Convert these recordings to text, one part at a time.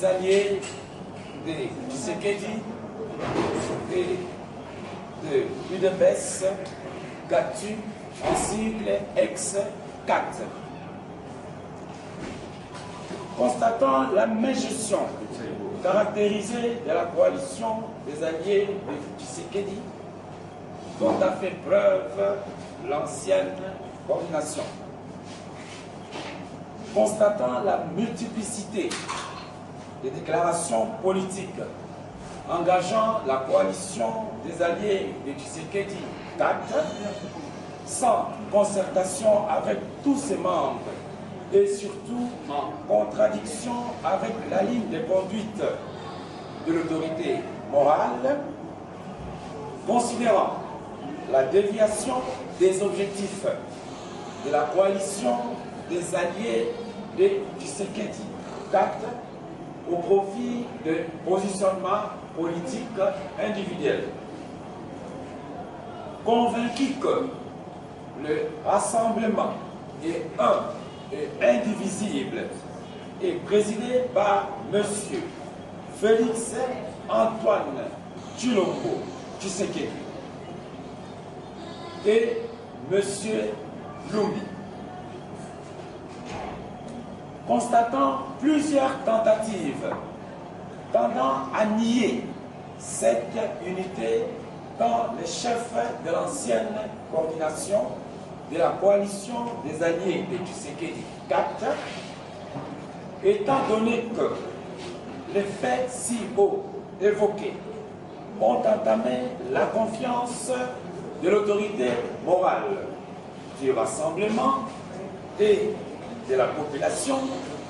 des alliés de Tshisekedi et de l'UDPS, GATU, le sigle ex-4. Constatant la mégestion caractérisée de la coalition des alliés de Tshisekedi, dont a fait preuve l'ancienne coordination. Constatant la multiplicité des déclarations politiques engageant la coalition des alliés de Tshisekedi 4, sans concertation avec tous ses membres et surtout en contradiction avec la ligne de conduite de l'autorité morale, considérant la déviation des objectifs de la coalition des alliés de Tshisekedi 4 au profit de positionnements politiques individuels. Convaincu que le rassemblement est un et indivisible et présidé par M. Félix Antoine Tshilombo Tshisekedi et M. Lumbi. Constatant plusieurs tentatives tendant à nier cette unité dans les chefs de l'ancienne coordination de la coalition des alliés de Tshisekedi 4, étant donné que les faits si haut évoqués ont entamé la confiance de l'autorité morale du rassemblement et de la population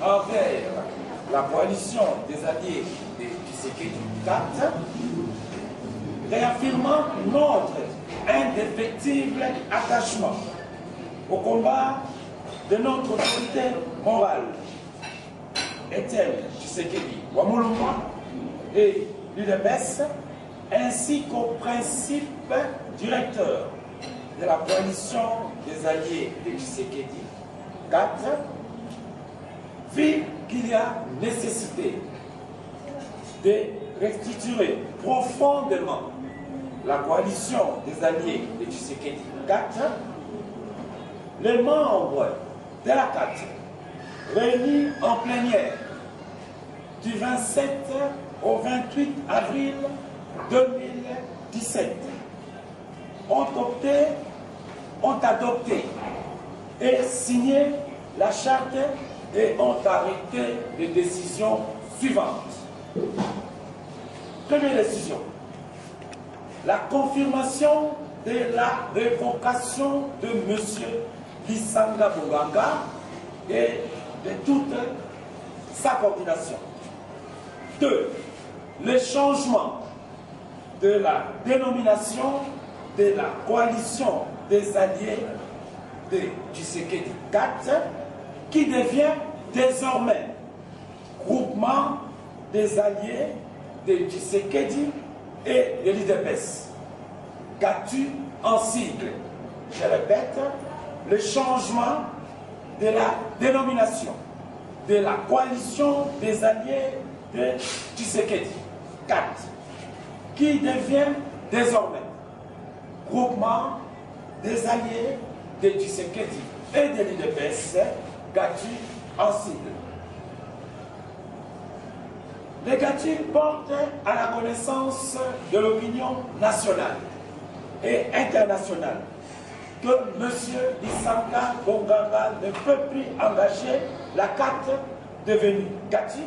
envers la coalition des alliés de Tshisekedi 4, réaffirmant notre indéfectible attachement au combat de notre autorité morale, Etienne Tshisekedi Wamuluma et l'UDPS, ainsi qu'au principe directeur de la coalition des alliés de Tshisekedi 4, fit qu'il y a nécessité de restituer profondément la coalition des alliés de Tshisekedi 4, les membres de la 4 réunis en plénière du 27 au 28 avril 2017 ont adopté et signé la charte et ont arrêté les décisions suivantes. Première décision, la confirmation de la révocation de M. Lisanga Bonganga et de toute sa coordination. 2. Le changement de la dénomination de la coalition des alliés de Tshisekedi 4 qui devient désormais groupement des alliés de Tshisekedi et de l'UDPS. GATU en sigle. Je répète, le changement de la dénomination de la coalition des alliés de Tshisekedi 4 qui devient désormais groupement des alliés de Tshisekedi et de l'UDPS, GATU en sigle. Les GATU portent à la connaissance de l'opinion nationale et internationale que M. Lisanga Bonganga ne peut plus engager la carte devenue GATU.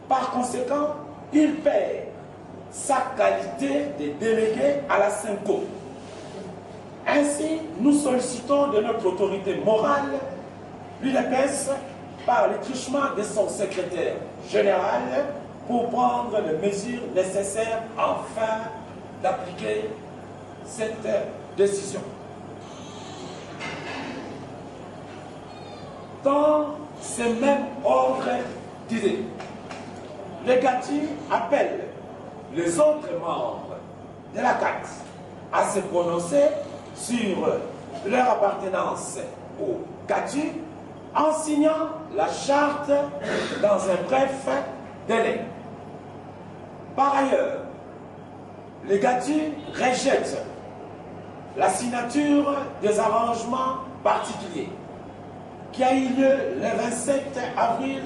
Par conséquent, il perd sa qualité de délégué à la SENCO. Ainsi, nous sollicitons de notre autorité morale l'UDPS par le truchement de son secrétaire général pour prendre les mesures nécessaires afin d'appliquer cette décision. Dans ces mêmes ordres d'idées, les GATU appellent les autres membres de la CAT à se prononcer sur leur appartenance au GATU en signant la charte dans un bref délai. Par ailleurs, le GATU rejette la signature des arrangements particuliers qui a eu lieu le 27 avril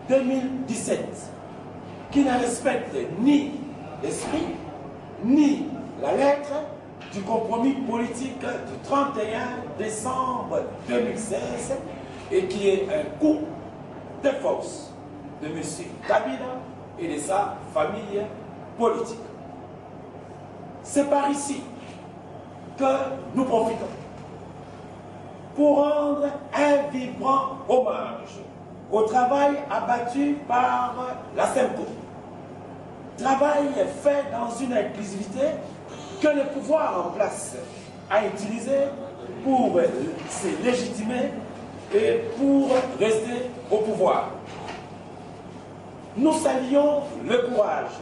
2017, qui ne respecte ni l'esprit, ni la lettre du compromis politique du 31 décembre 2016 et qui est un coup de force de M. Kabila et de sa famille politique. C'est par ici que nous profitons pour rendre un vibrant hommage au travail abattu par la SEMCO. Travail fait dans une inclusivité que le pouvoir en place a utilisé pour se légitimer et pour rester au pouvoir. Nous saluons le courage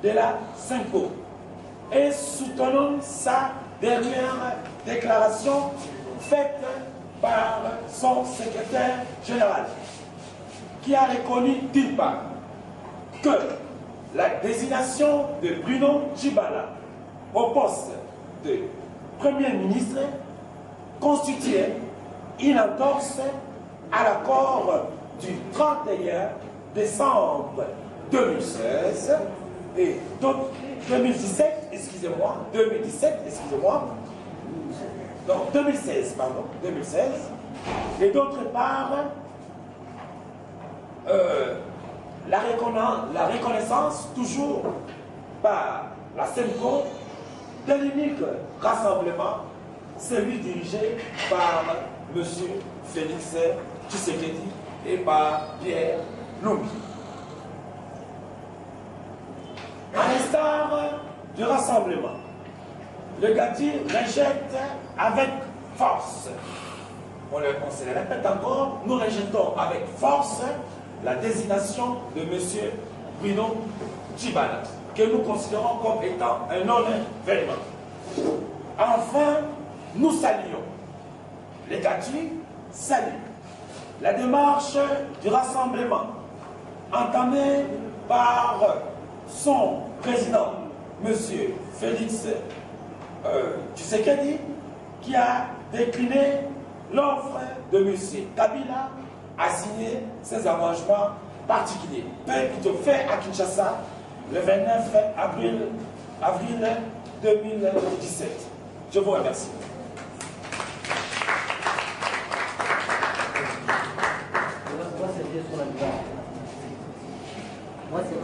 de la SEMCO et soutenons sa dernière déclaration faite par son secrétaire général, qui a reconnu d'une part que la désignation de Bruno Djibala au poste de Premier ministre constituait une entorse à l'accord du 31 décembre 2016 et 2017, excusez-moi, non, 2016, pardon, 2016, et d'autre part, la reconnaissance toujours par la SEMCO de l'unique rassemblement, celui dirigé par M. Félix Tshisekedi et par Pierre Lumbi. À l'instar du rassemblement, le GATU rejette avec force, on se le répète encore, nous rejetons avec force la désignation de M. Bruno Djibala, que nous considérons comme étant un non-événement. Enfin, nous saluons, le GATU salue la démarche du rassemblement entamée par son président, M. Félix Tshisekedi, qui a décliné l'offre de M. Kabila à signer ces arrangements particuliers. Plutôt fait à Kinshasa le 29 avril 2017. Je vous remercie. Moi, c'est